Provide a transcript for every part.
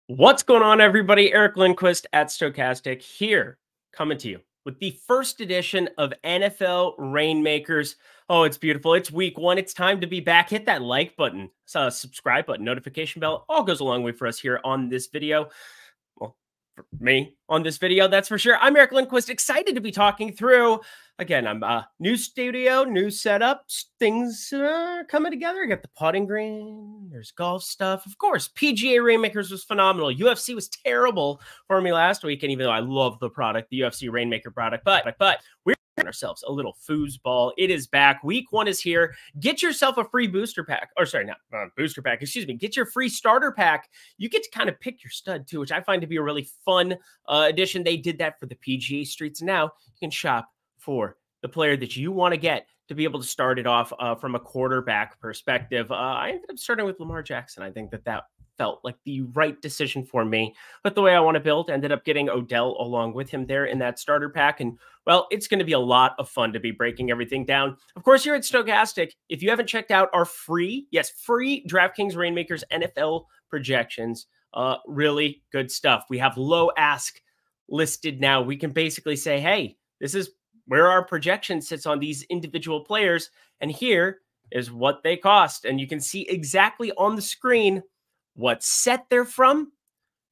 What's going on, everybody? Eric Lindquist at Stochastic here, coming to you with the first edition of NFL Reignmakers. Oh, it's beautiful. It's week one. It's time to be back. Hit that like button, subscribe button, notification bell. All goes a long way for us here on this video. Well, for me on this video, that's for sure. I'm Eric Lindquist, excited to be talking through. Again, I'm new studio, new setup, things coming together. I got the putting green, there's golf stuff. Of course, PGA Reignmakers was phenomenal. UFC was terrible for me last week, and even though I love the product, the UFC Reignmaker product, but we're ourselves a little foosball. It is back. Week one is here. Get yourself a free booster pack. Or sorry, not booster pack. Excuse me. Get your free starter pack. You get to kind of pick your stud too, which I find to be a really fun addition. They did that for the PGA streets. And now you can shop for the player that you want to get to be able to start it off from a quarterback perspective. I ended up starting with Lamar Jackson. I think that felt like the right decision for me. But the way I want to build, ended up getting Odell along with him there in that starter pack. And well, it's going to be a lot of fun to be breaking everything down. Of course, here at Stochastic, if you haven't checked out our free DraftKings Reignmakers NFL projections, really good stuff. We have low ask listed now. We can basically say, hey, this is where our projection sits on these individual players. And here is what they cost. And you can see exactly on the screen what set they're from.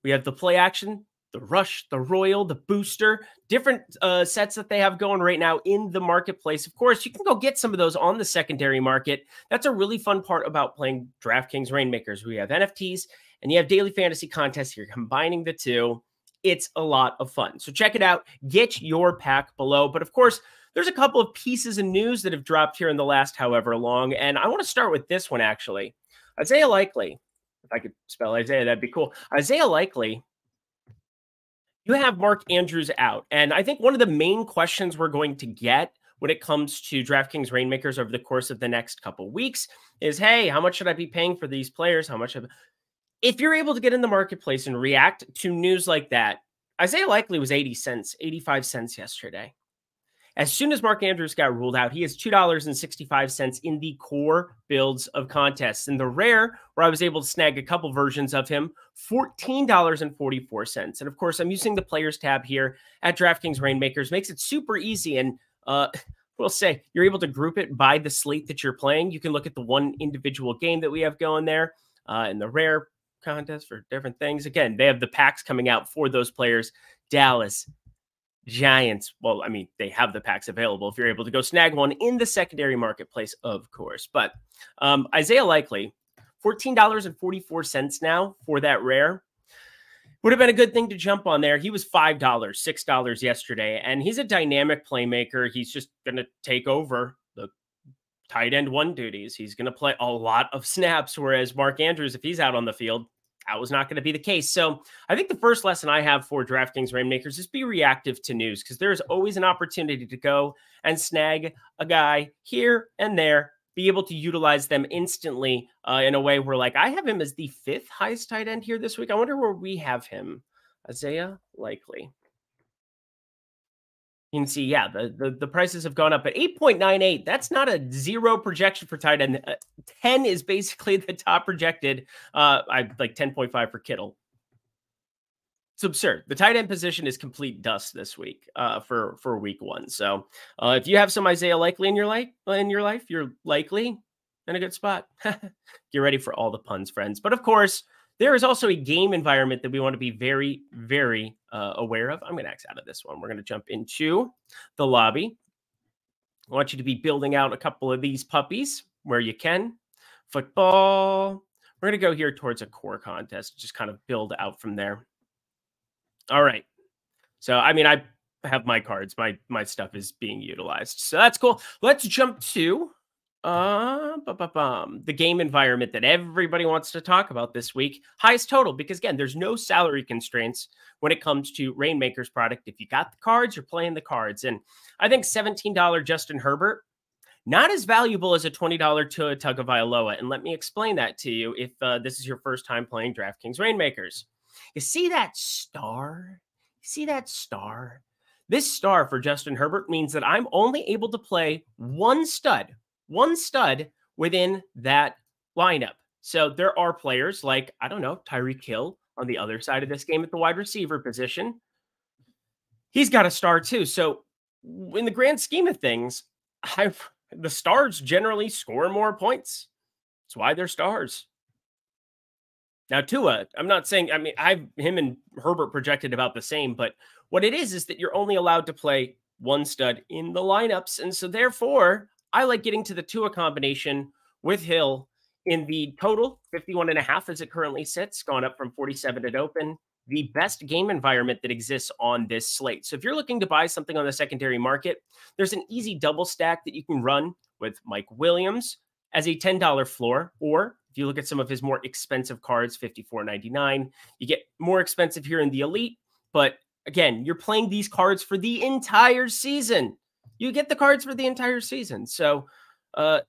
We have the play action, the rush, the royal, the booster, different sets that they have going right now in the marketplace. Of course, you can go get some of those on the secondary market. That's a really fun part about playing DraftKings Reignmakers. We have NFTs and you have daily fantasy contests. You're combining the two. It's a lot of fun. So check it out. Get your pack below. But of course, there's a couple of pieces of news that have dropped here in the last however long. And I want to start with this one, actually. Isaiah Likely. If I could spell Isaiah, that'd be cool. Isaiah Likely, you have Mark Andrews out. And I think one of the main questions we're going to get when it comes to DraftKings Reignmakers over the course of the next couple of weeks is, hey, how much should I be paying for these players? If you're able to get in the marketplace and react to news like that, Isaiah Likely was 80 cents, 85 cents yesterday. As soon as Mark Andrews got ruled out, he is $2.65 in the core builds of contests. In the rare, where I was able to snag a couple versions of him, $14.44. And of course, I'm using the players tab here at DraftKings Reignmakers. Makes it super easy. And we'll say you're able to group it by the slate that you're playing. You can look at the one individual game that we have going there in the rare contest for different things. Again, they have the packs coming out for those players. Dallas, Giants. Well, I mean, they have the packs available if you're able to go snag one in the secondary marketplace, of course. But Isaiah Likely, $14.44 now for that rare. Would have been a good thing to jump on there. He was $5, $6 yesterday, and he's a dynamic playmaker. He's just going to take over the tight end one duties. He's going to play a lot of snaps, whereas Mark Andrews, if he's out on the field, that was not going to be the case. So I think the first lesson I have for DraftKings Reignmakers is be reactive to news, because there's always an opportunity to go and snag a guy here and there, be able to utilize them instantly in a way where, like, I have him as the 5th highest tight end here this week. I wonder where we have him. Isaiah Likely. You can see, yeah, the prices have gone up at 8.98. That's not a zero projection for tight end. 10 is basically the top projected. I like 10.5 for Kittle. It's absurd. The tight end position is complete dust this week for week one. So if you have some Isaiah Likely in your life, you're likely in a good spot. Get ready for all the puns, friends. But of course, there is also a game environment that we want to be very, very aware of. I'm going to X out of this one. We're going to jump into the lobby. I want you to be building out a couple of these puppies where you can. Football. We're going to go here towards a core contest, just kind of build out from there. All right. So, I mean, I have my cards. My stuff is being utilized. So that's cool. Let's jump to the game environment that everybody wants to talk about this week. Highest total, because again, there's no salary constraints when it comes to Reignmakers product. If you got the cards, you're playing the cards. And I think $17 Justin Herbert, not as valuable as a $20 Tua Tagovailoa. And let me explain that to you if this is your first time playing DraftKings Reignmakers. You see that star? You see that star? This star for Justin Herbert means that I'm only able to play one stud within that lineup. So there are players like, I don't know, Tyreek Hill, on the other side of this game at the wide receiver position, he's got a star too. So in the grand scheme of things, the stars generally score more points. That's why they're stars. Now, Tua, I'm not saying, I mean, him and Herbert projected about the same, but what it is that you're only allowed to play one stud in the lineups. And so therefore, I like getting to the Tua combination with Hill in the total 51.5 as it currently sits, gone up from 47 at open, the best game environment that exists on this slate. So if you're looking to buy something on the secondary market, there's an easy double stack that you can run with Mike Williams as a $10 floor, or if you look at some of his more expensive cards, $54.99, you get more expensive here in the elite. But again, you're playing these cards for the entire season. You get the cards for the entire season. So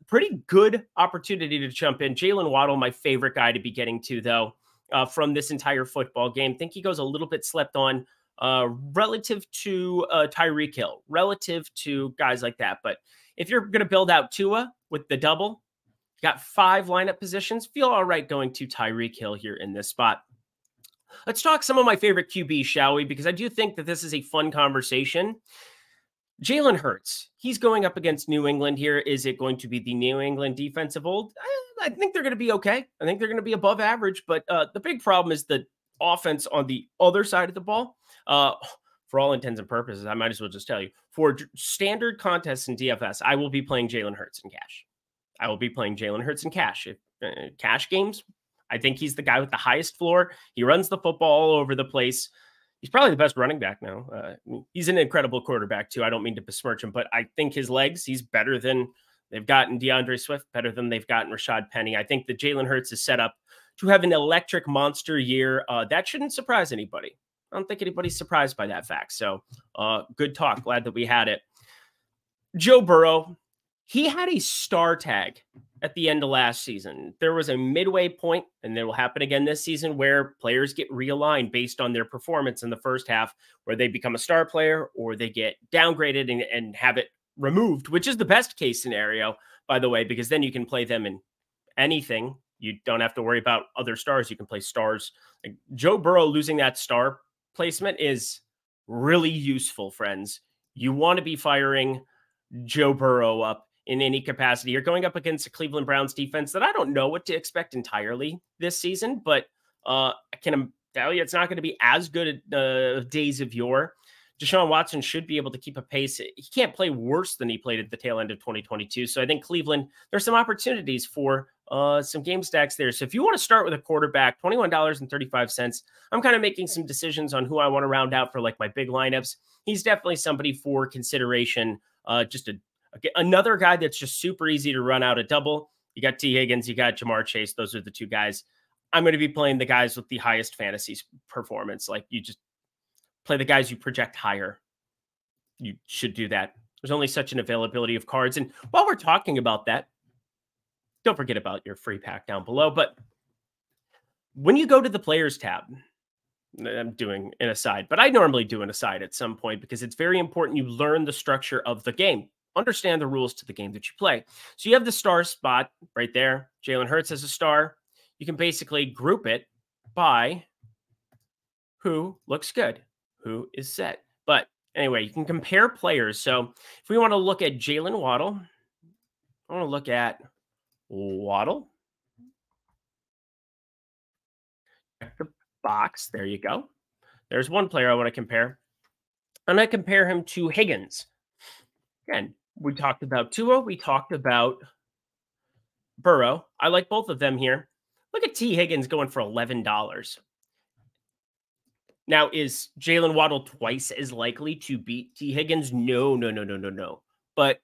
pretty good opportunity to jump in. Jalen Waddle, my favorite guy to be getting to, though, from this entire football game. I think he goes a little bit slept on relative to Tyreek Hill, relative to guys like that. But if you're going to build out Tua with the double, got 5 lineup positions, feel all right going to Tyreek Hill here in this spot. Let's talk some of my favorite QBs, shall we? Because I do think that this is a fun conversation. Jalen Hurts, he's going up against New England here. Is it going to be the New England defense of old? I think they're going to be okay. I think they're going to be above average. But the big problem is the offense on the other side of the ball. For all intents and purposes, I might as well just tell you, for standard contests in DFS, I will be playing Jalen Hurts in cash. I will be playing Jalen Hurts in cash. Cash games, I think he's the guy with the highest floor. He runs the football all over the place. He's probably the best running back now. He's an incredible quarterback, too. I don't mean to besmirch him, but I think his legs, he's better than they've gotten DeAndre Swift, better than they've gotten Rashad Penny. I think that Jalen Hurts is set up to have an electric monster year. That shouldn't surprise anybody. I don't think anybody's surprised by that fact. So good talk. Glad that we had it. Joe Burrow, he had a star tag at the end of last season. There was a midway point, and it will happen again this season, where players get realigned based on their performance in the first half, where they become a star player or they get downgraded and have it removed, which is the best case scenario, by the way, because then you can play them in anything. You don't have to worry about other stars. You can play stars. Like Joe Burrow losing that star placement is really useful, friends. You want to be firing Joe Burrow up in any capacity. You're going up against a Cleveland Browns defense that I don't know what to expect entirely this season, but I can tell you it's not going to be as good at days of yore. Deshaun Watson should be able to keep a pace. He can't play worse than he played at the tail end of 2022. So I think Cleveland, there's some opportunities for some game stacks there. So if you want to start with a quarterback, $21.35, I'm kind of making some decisions on who I want to round out for like my big lineups. He's definitely somebody for consideration. Just another guy that's just super easy to run out a double. You got T. Higgins, you got Jamar Chase. Those are the two guys. I'm going to be playing the guys with the highest fantasy performance. Like you just play the guys you project higher. You should do that. There's only such an availability of cards. And while we're talking about that, don't forget about your free pack down below. But when you go to the players tab, I'm doing an aside, but I normally do an aside at some point because it's very important you learn the structure of the game. Understand the rules to the game that you play. So you have the star spot right there. Jalen Hurts as a star. You can basically group it by who looks good, who is set. But anyway, you can compare players. So if we want to look at Jalen Waddle, I want to look at Waddle. Check the box. There you go. There's one player I want to compare. And I compare him to Higgins. Again, we talked about Tua. We talked about Burrow. I like both of them here. Look at T. Higgins going for $11. Now, is Jalen Waddle twice as likely to beat T. Higgins? No. But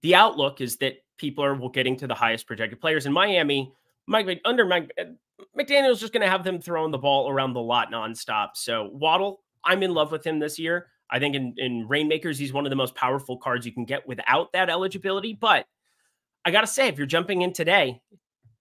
the outlook is that people are getting to the highest projected players. In Miami, McDaniel's just going to have them throwing the ball around the lot nonstop. So Waddle, I'm in love with him this year. I think in Reignmakers, he's one of the most powerful cards you can get without that eligibility. But I got to say, if you're jumping in today,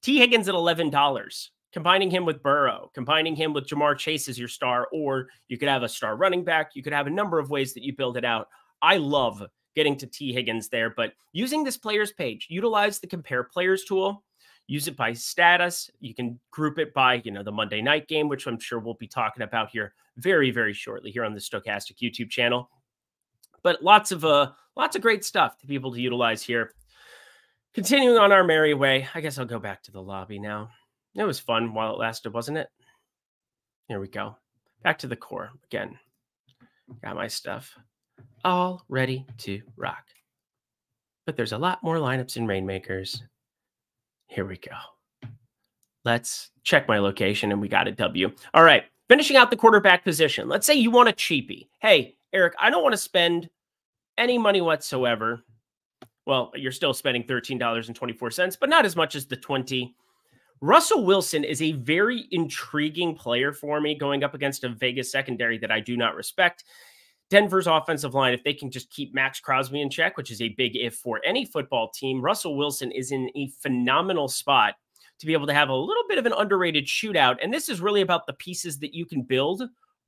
T. Higgins at $11, combining him with Burrow, combining him with Jamar Chase as your star, or you could have a star running back. You could have a number of ways that you build it out. I love getting to T. Higgins there, but using this players page, utilize the compare players tool. use it by status. You can group it by, the Monday night game, which I'm sure we'll be talking about here very, very shortly here on the Stokastic YouTube channel. But lots of great stuff to be able to utilize here. Continuing on our merry way, I guess I'll go back to the lobby now. It was fun while it lasted, wasn't it? Here we go. Back to the core again. Got my stuff all ready to rock. But there's a lot more lineups in Reignmakers. Here we go. Let's check my location, and we got a W. All right, finishing out the quarterback position. Let's say you want a cheapie. Hey, Eric, I don't want to spend any money whatsoever. Well, you're still spending $13.24, but not as much as the 20. Russell Wilson is a very intriguing player for me going up against a Vegas secondary that I do not respect. Denver's offensive line, if they can just keep Max Crosby in check, which is a big if for any football team, Russell Wilson is in a phenomenal spot to be able to have a little bit of an underrated shootout. And this is really about the pieces that you can build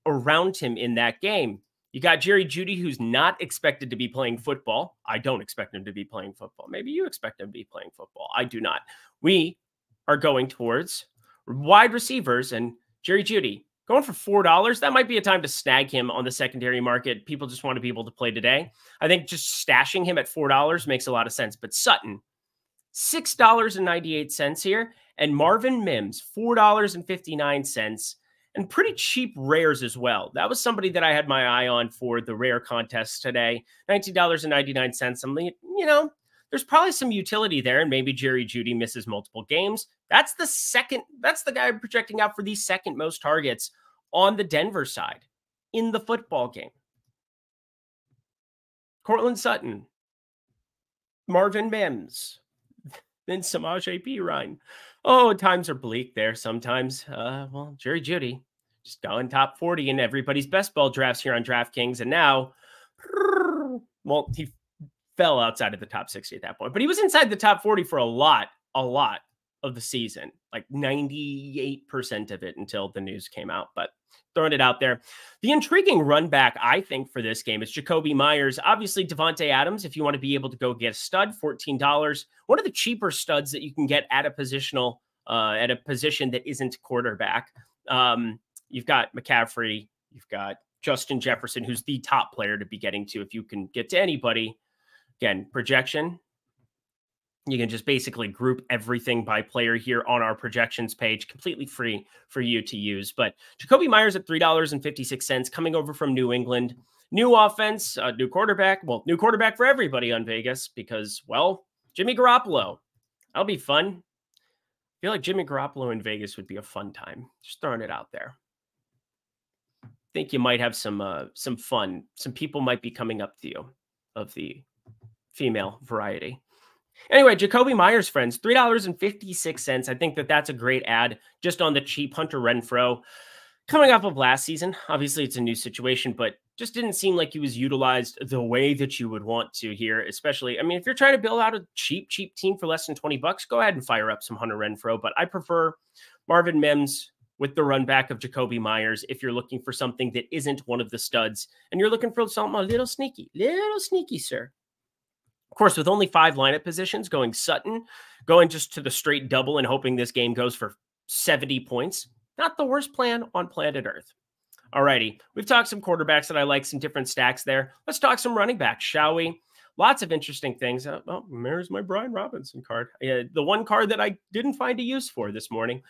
around him in that game. You got Jerry Jeudy, who's not expected to be playing football. I don't expect him to be playing football. Maybe you expect him to be playing football. I do not. We are going towards wide receivers, and Jerry Jeudy going for $4. That might be a time to snag him on the secondary market. People just want to be able to play today. I think just stashing him at $4 makes a lot of sense. But Sutton, $6.98 here, and Marvin Mims, $4.59. And pretty cheap rares as well. That was somebody that I had my eye on for the rare contest today. $19.99. I'm like, there's probably some utility there, and maybe Jerry Jeudy misses multiple games. That's the guy I'm projecting out for the second most targets on the Denver side in the football game. Cortland Sutton, Marvin Mims, then Samaje Perine. Oh, times are bleak there sometimes. Well, Jerry Jeudy just going top 40 in everybody's best ball drafts here on DraftKings. And now, well, he fell outside of the top 60 at that point, but he was inside the top 40 for a lot of the season, like 98% of it until the news came out. But throwing it out there, the intriguing run back, I think, for this game is Jacoby Myers. Obviously, Devontae Adams, if you want to be able to go get a stud, $14. One of the cheaper studs that you can get at a position that isn't quarterback. You've got McCaffrey, you've got Justin Jefferson, who's the top player to be getting to if you can get to anybody. Again, projection. You can just basically group everything by player here on our projections page, completely free for you to use. But Jacoby Myers at $3.56, coming over from New England. New offense, new quarterback. Well, new quarterback for everybody on Vegas because, well, Jimmy Garoppolo. That'll be fun. I feel like Jimmy Garoppolo in Vegas would be a fun time. Just throwing it out there. I think you might have some fun. Some people might be coming up to you of the female variety. Anyway, Jacoby Myers, friends, $3.56. I think that's a great ad just on the cheap. Hunter Renfrow coming off of last season. Obviously, it's a new situation, but just didn't seem like he was utilized the way that you would want to here, especially, if you're trying to build out a cheap team for less than $20, go ahead and fire up some Hunter Renfrow, but I prefer Marvin Mims with the run back of Jacoby Myers if you're looking for something that isn't one of the studs and you're looking for something a little sneaky, sir. Of course, with only 5 lineup positions, going Sutton, going just to the straight double and hoping this game goes for 70 points. Not the worst plan on planet Earth. Alrighty, we've talked some quarterbacks that I like, some different stacks there. Let's talk some running backs, shall we? Lots of interesting things. Oh, there's my Brian Robinson card. The one card that I didn't find a use for this morning.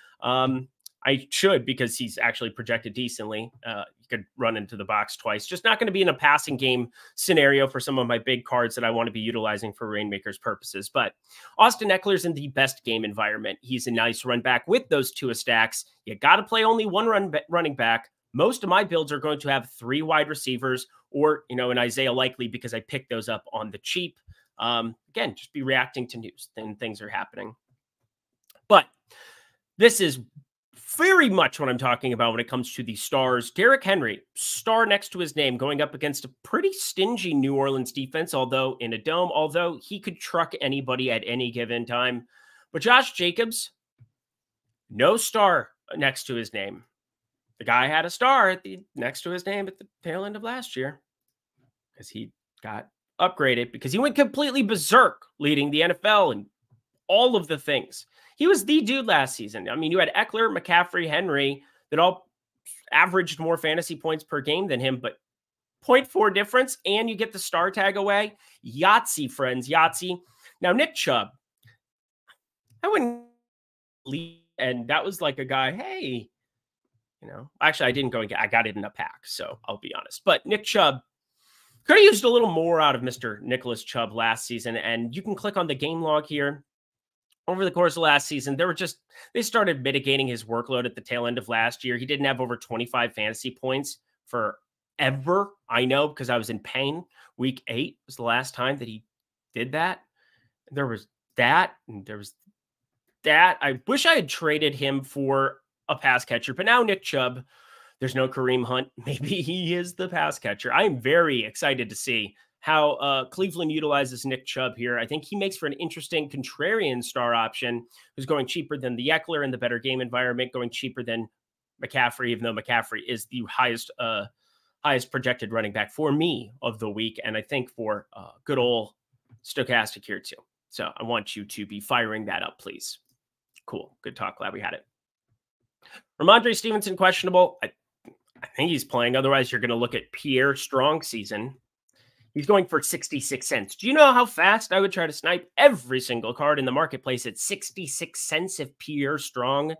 I should, because he's actually projected decently. You could run into the box twice. Just not going to be in a passing game scenario for some of my big cards that I want to be utilizing for Reignmakers purposes. But Austin Eckler's in the best game environment. He's a nice run back with those 2 stacks. You got to play only one running back. Most of my builds are going to have 3 wide receivers or, an Isaiah Likely because I picked those up on the cheap. Again, just be reacting to news and things are happening. But this is very much what I'm talking about when it comes to the stars. Derrick Henry, star next to his name, going up against a pretty stingy New Orleans defense, although in a dome, although he could truck anybody at any given time. But Josh Jacobs, no star next to his name. The guy had a star next to his name at the tail end of last year because he got upgraded because he went completely berserk leading the NFL and all of the things. He was the dude last season. I mean, you had Eckler, McCaffrey, Henry that all averaged more fantasy points per game than him, but 0.4 difference, and you get the star tag away. Yahtzee, friends, Yahtzee. Now, Nick Chubb, I wouldn't leave, and that was like a guy, hey, actually, I didn't go and I got it in a pack, so I'll be honest. But Nick Chubb could have used a little more out of Mr. Nicholas Chubb last season, and you can click on the game log here. Over the course of last season, they started mitigating his workload at the tail end of last year. He didn't have over 25 fantasy points forever. I know, because I was in pain. Week 8 was the last time that he did that. There was that, and there was that. I wish I had traded him for a pass catcher, but now Nick Chubb, there's no Kareem Hunt. Maybe he is the pass catcher. I'm very excited to see how Cleveland utilizes Nick Chubb here. I think he makes for an interesting contrarian star option who's going cheaper than the Eckler in the better game environment, going cheaper than McCaffrey, even though McCaffrey is the highest projected running back for me of the week. And I think for good old Stochastic here too. So I want you to be firing that up, please. Cool. Good talk. Glad we had it. Ramondre Stevenson, questionable. I think he's playing. Otherwise, you're going to look at Pierre Strong season. He's going for 66 cents. Do you know how fast I would try to snipe every single card in the marketplace at 66 cents if Pierre Strong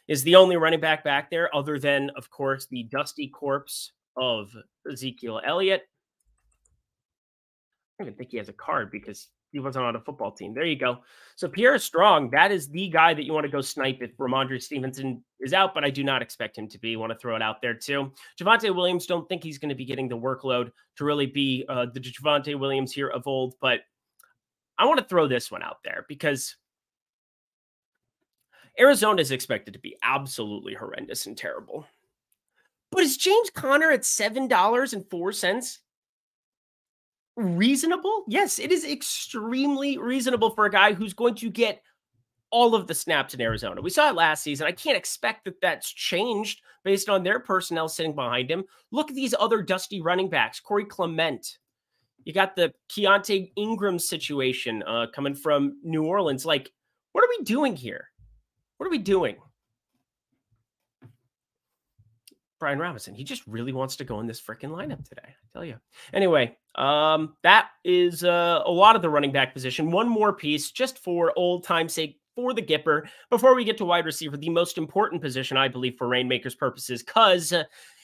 is the only running back there, other than, of course, the dusty corpse of Ezekiel Elliott? I don't even think he has a card because he wasn't on a football team. There you go. So Pierre Strong, that is the guy that you want to go snipe if Ramondre Stevenson is out, but I do not expect him to be. Want to throw it out there too. Javonte Williams, don't think he's going to be getting the workload to really be the Javonte Williams here of old, but I want to throw this one out there because Arizona is expected to be absolutely horrendous and terrible. But is James Conner at $7.04 reasonable? Yes, it is extremely reasonable for a guy who's going to get all of the snaps in Arizona. We saw it last season. I can't expect that that's changed based on their personnel sitting behind him. Look at these other dusty running backs. Corey Clement. You got the Keontae Ingram situation coming from New Orleans. Like, what are we doing here? What are we doing? Brian Robinson, he just really wants to go in this freaking lineup today, I tell you. Anyway, that is a lot of the running back position. One more piece just for old time's sake for the Gipper before we get to wide receiver, the most important position, I believe, for Reignmakers purposes, because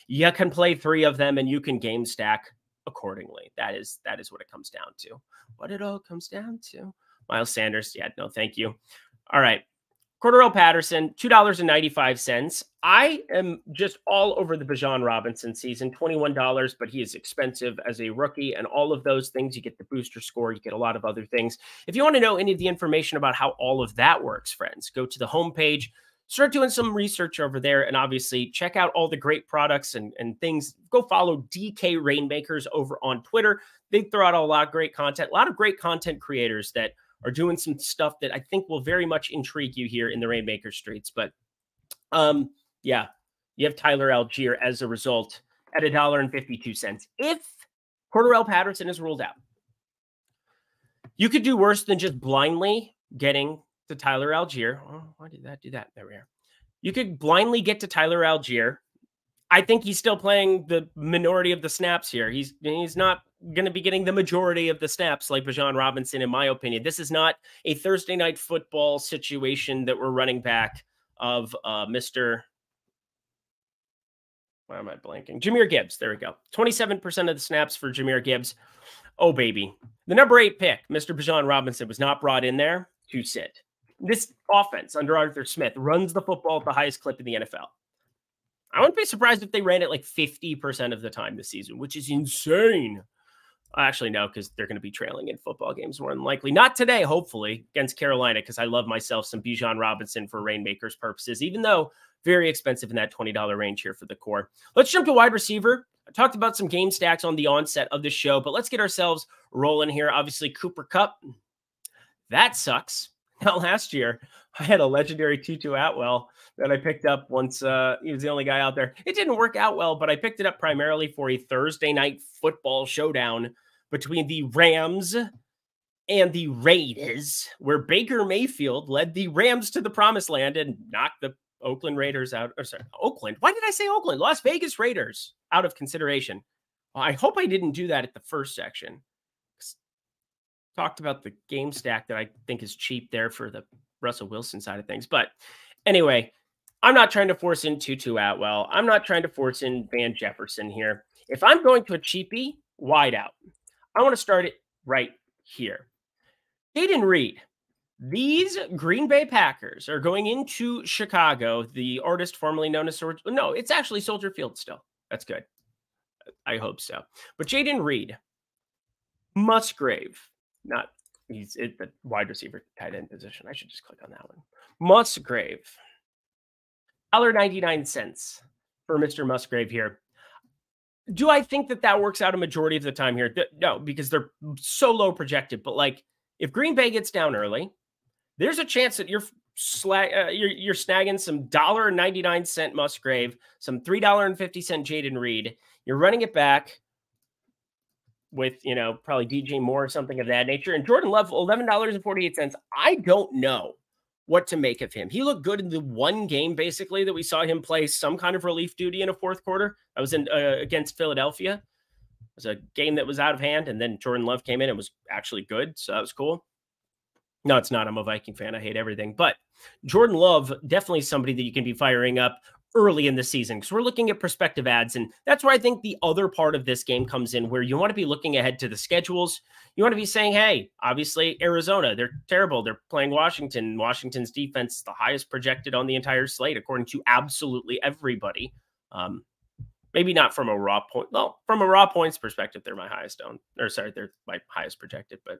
you can play 3 of them and you can game stack accordingly. That is what it comes down to. What it all comes down to. Miles Sanders, yeah, no, thank you. All right. Cordarrelle Patterson, $2.95. I am just all over the Bijan Robinson season, $21, but he is expensive as a rookie and all of those things. You get the booster score, you get a lot of other things. If you want to know any of the information about how all of that works, friends, go to the homepage, start doing some research over there, and obviously check out all the great products and things. Go follow DK Reignmakers over on Twitter. They throw out a lot of great content, a lot of great content creators that are doing some stuff that I think will very much intrigue you here in the Reignmaker streets. But yeah, you have Tyler Algier as a result at $1.52. If Cordarrelle Patterson is ruled out, you could do worse than just blindly getting to Tyler Algier. Oh, why did that do that? There we are. You could blindly get to Tyler Algier. I think he's still playing the minority of the snaps here. He's not going to be getting the majority of the snaps like Bijan Robinson, in my opinion. This is not a Thursday night football situation that we're running back of Mr. Why am I blanking? Jahmyr Gibbs. There we go. 27% of the snaps for Jahmyr Gibbs. Oh, baby. The number 8 pick, Mr. Bijan Robinson, was not brought in there to sit. This offense under Arthur Smith runs the football at the highest clip in the NFL. I wouldn't be surprised if they ran it like 50% of the time this season, which is insane. Actually, no, because they're going to be trailing in football games more than likely. Not today, hopefully, against Carolina, because I love myself some Bijan Robinson for Reignmakers purposes, even though very expensive in that $20 range here for the core. Let's jump to wide receiver. I talked about some game stacks on the onset of the show, but let's get ourselves rolling here. Obviously, Cooper Kupp. That sucks. Now, last year, I had a legendary Tutu Atwell that I picked up once he was the only guy out there. It didn't work out well, but I picked it up primarily for a Thursday night football showdown between the Rams and the Raiders, where Baker Mayfield led the Rams to the promised land and knocked the Oakland Raiders out. Or sorry, Oakland. Why did I say Oakland? Las Vegas Raiders out of consideration. Well, I hope I didn't do that at the first section. Talked about the game stack that I think is cheap there for the Russell Wilson side of things. But anyway, I'm not trying to force in Tutu Atwell. I'm not trying to force in Van Jefferson here. If I'm going to a cheapie, wide out, I want to start it right here. Jaden Reed. These Green Bay Packers are going into Chicago, the artist formerly known as Soldier. No, it's actually Soldier Field still. That's good. I hope so. But Jaden Reed, Musgrave, he's at the wide receiver tight end position. I should just click on that one. Musgrave, $1.99 for Mr. Musgrave here. Do I think that works out a majority of the time here? No, because they're so low projected. But like, if Green Bay gets down early, there's a chance that you're snagging some $1.99 Musgrave, some $3.50 Jaden Reed. You're running it back with, probably DJ Moore or something of that nature. And Jordan Love, $11.48. I don't know what to make of him. He looked good in the one game, basically, that we saw him play some kind of relief duty in a fourth quarter. That was against Philadelphia. It was a game that was out of hand, and then Jordan Love came in and was actually good, so that was cool. No, it's not. I'm a Viking fan. I hate everything. But Jordan Love, definitely somebody that you can be firing up early in the season, because we're looking at prospective ads. And that's where I think the other part of this game comes in, where you want to be looking ahead to the schedules. You want to be saying, hey, obviously Arizona, they're terrible. They're playing Washington. Washington's defense is the highest projected on the entire slate, according to absolutely everybody. Maybe not from a raw point. Well, from a raw points perspective, they're my highest they're my highest projected, but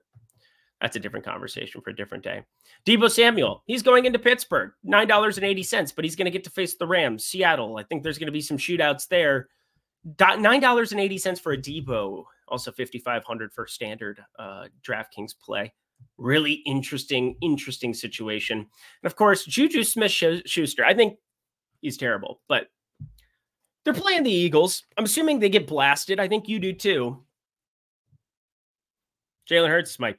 that's a different conversation for a different day. Deebo Samuel, he's going into Pittsburgh, $9.80, but he's going to get to face the Rams. Seattle, I think there's going to be some shootouts there. $9.80 for a Deebo, also $5,500 for standard DraftKings play. Really interesting situation. And of course, Juju Smith-Schuster, I think he's terrible, but they're playing the Eagles. I'm assuming they get blasted. I think you do too. Jalen Hurts is my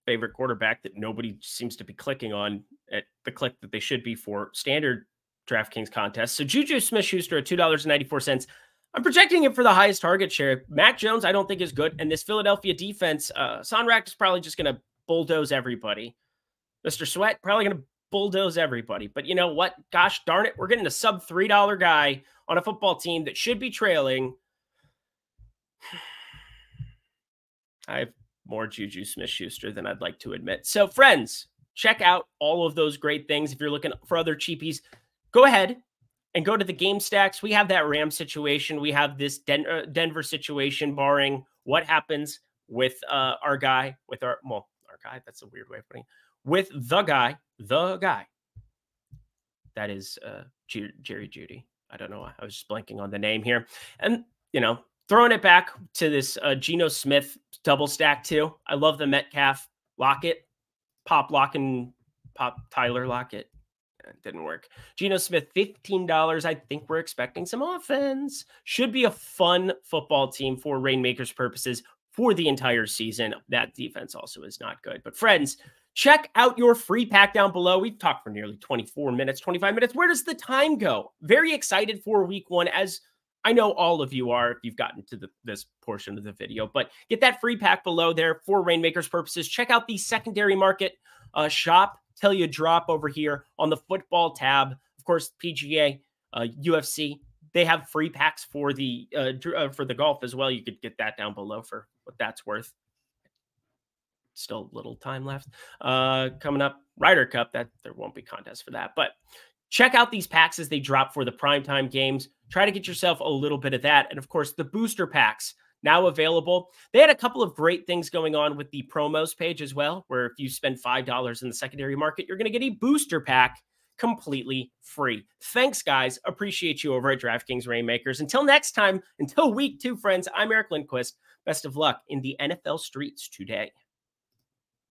favorite quarterback that nobody seems to be clicking on at the click that they should be for standard DraftKings contests. So Juju Smith-Schuster at $2.94. I'm projecting him for the highest target share. Mac Jones, I don't think is good. And this Philadelphia defense, Sonrak is probably just going to bulldoze everybody. Mr. Sweat, probably going to bulldoze everybody. But you know what? Gosh darn it. We're getting a sub $3 guy on a football team that should be trailing. I have more Juju Smith-Schuster than I'd like to admit. So friends, check out all of those great things. If you're looking for other cheapies, go ahead and go to the game stacks. We have that Ram situation. We have this Denver situation, barring what happens with our guy, that's a weird way of putting it, with the guy. That is Jerry Jeudy. I don't know why. I was just blanking on the name here. And, throwing it back to this Geno Smith double stack too. I love the Metcalf Lockett, Pop Tyler Lockett. It didn't work. Geno Smith, $15. I think we're expecting some offense. Should be a fun football team for Reignmakers purposes for the entire season. That defense also is not good. But friends, check out your free pack down below. We've talked for nearly 24 minutes, 25 minutes. Where does the time go? Very excited for week one, as I know all of you are if you've gotten to this portion of the video, but get that free pack below there for Reignmakers purposes. Check out the secondary market shop. Tell you drop over here on the football tab. Of course, PGA, UFC, they have free packs for the golf as well. You could get that down below for what that's worth. Still a little time left. Coming up, Ryder Cup, that there won't be contests for that, but check out these packs as they drop for the primetime games. Try to get yourself a little bit of that. And of course, the booster packs now available. They had a couple of great things going on with the promos page as well, where if you spend $5 in the secondary market, you're going to get a booster pack completely free. Thanks, guys. Appreciate you over at DraftKings Reignmakers. Until next time, until week 2, friends, I'm Eric Lindquist. Best of luck in the NFL streets today.